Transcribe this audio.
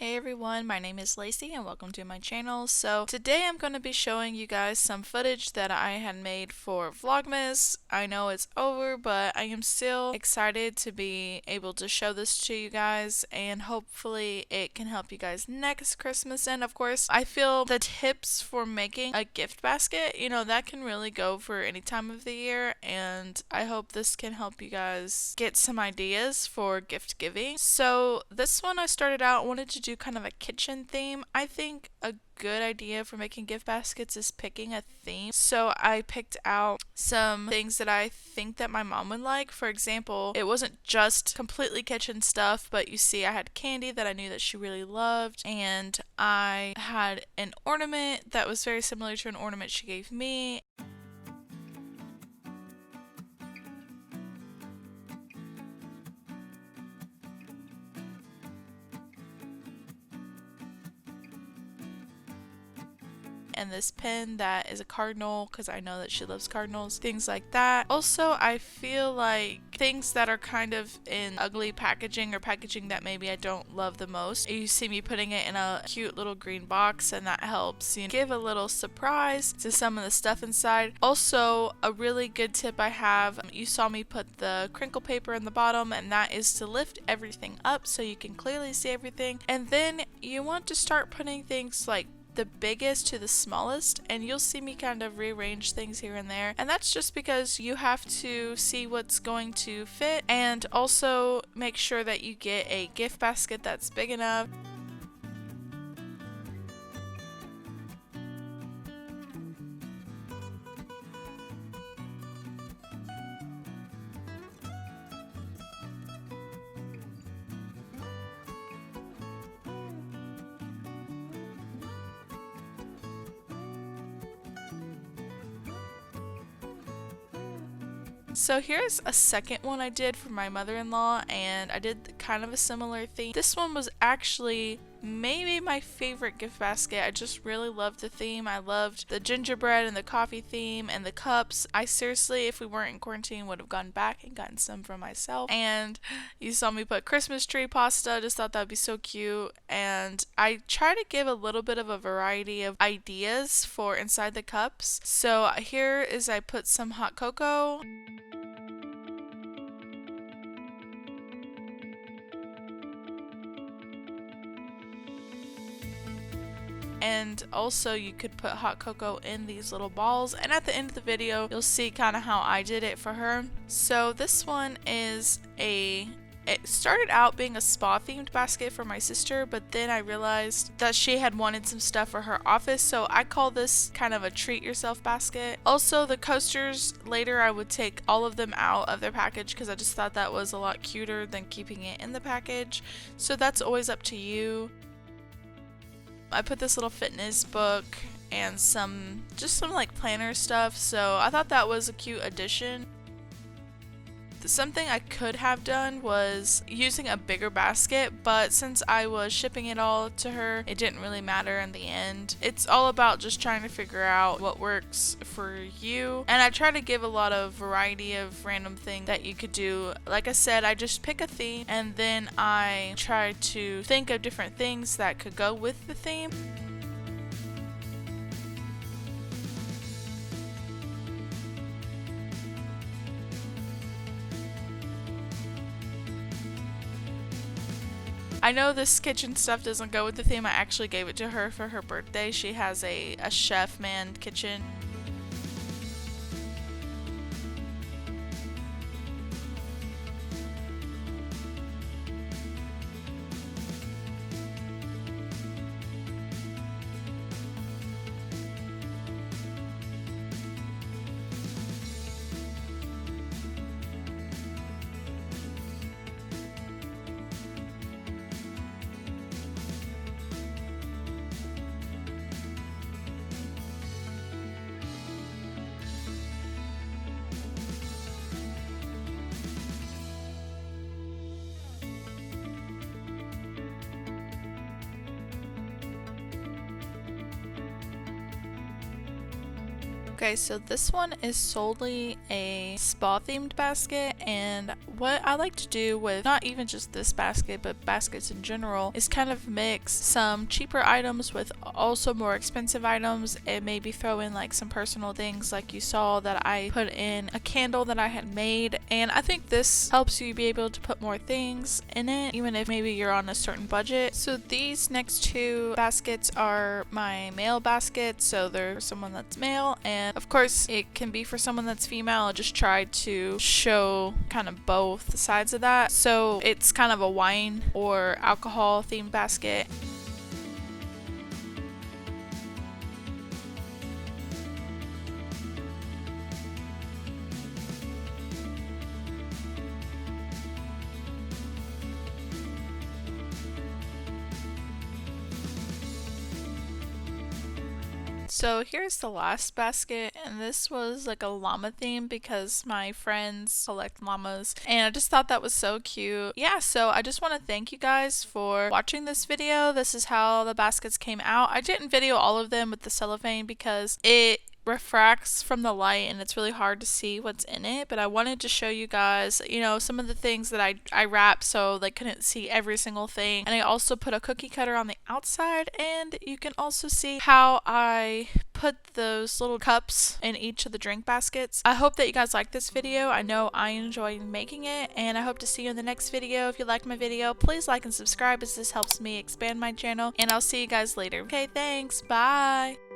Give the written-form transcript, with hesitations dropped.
Hey everyone, my name is Lacey and welcome to my channel. So today I'm going to be showing you guys some footage that I had made for Vlogmas. I know it's over, but I am still excited to be able to show this to you guys, and hopefully it can help you guys next Christmas. And of course, I feel the tips for making a gift basket, that can really go for any time of the year, and I hope this can help you guys get some ideas for gift giving. So this one I started out wanted to do kind of a kitchen theme. I think a good idea for making gift baskets is picking a theme. So I picked out some things that I think that my mom would like. For example, it wasn't just completely kitchen stuff, but you see I had candy that I knew that she really loved, and I had an ornament that was very similar to an ornament she gave me. And this pen that is a cardinal because I know that she loves cardinals, things like that. Also, I feel like things that are kind of in ugly packaging or packaging that maybe I don't love the most, you see me putting it in a cute little green box, and that helps give a little surprise to some of the stuff inside. Also, a really good tip I have, you saw me put the crinkle paper in the bottom, and that is to lift everything up so you can clearly see everything. And then you want to start putting things like the biggest to the smallest, and you'll see me kind of rearrange things here and there, and that's just because you have to see what's going to fit and also make sure that you get a gift basket that's big enough. So here's a second one I did for my mother-in-law, and I did kind of a similar thing. This one was actually maybe my favorite gift basket. I just really loved the theme. I loved the gingerbread and the coffee theme and the cups. I seriously, if we weren't in quarantine, would have gone back and gotten some for myself. And you saw me put Christmas tree pasta. Just thought that would be so cute. And I try to give a little bit of a variety of ideas for inside the cups. So here is I put some hot cocoa. And also you could put hot cocoa in these little balls, and at the end of the video you'll see kind of how I did it for her. So this one is it started out being a spa themed basket for my sister, but then I realized that she had wanted some stuff for her office, so I call this kind of a treat yourself basket. Also, the coasters, later I would take all of them out of their package because I just thought that was a lot cuter than keeping it in the package, so that's always up to you. I put this little fitness book and some like planner stuff, so I thought that was a cute addition. Something I could have done was using a bigger basket, but since I was shipping it all to her, it didn't really matter in the end. It's all about just trying to figure out what works for you, and I try to give a lot of variety of random things that you could do. Like I said, I just pick a theme and then I try to think of different things that could go with the theme. I know this kitchen stuff doesn't go with the theme. I actually gave it to her for her birthday. She has a chef manned kitchen. Okay, so this one is solely a spa themed basket, and what I like to do with not even just this basket, but baskets in general, is kind of mix some cheaper items with also more expensive items, and maybe throw in like some personal things. Like you saw that I put in a candle that I had made, and I think this helps you be able to put more things in it, even if maybe you're on a certain budget. So these next two baskets are my male baskets, so they're for someone that's male, and of course it can be for someone that's female. I just tried to show kind of both sides of that. So it's kind of a wine or alcohol themed basket. So here's the last basket, and this was like a llama theme because my friends collect llamas, and I just thought that was so cute. Yeah, so I just want to thank you guys for watching this video. This is how the baskets came out. I didn't video all of them with the cellophane because it refracts from the light and it's really hard to see what's in it, but I wanted to show you guys, you know, some of the things that I wrapped so they couldn't see every single thing. And I also put a cookie cutter on the outside, and you can also see how I put those little cups in each of the drink baskets. I hope that you guys like this video. I know I enjoyed making it, and I hope to see you in the next video. If you like my video, please like and subscribe, as this helps me expand my channel, and I'll see you guys later. Okay, thanks, bye.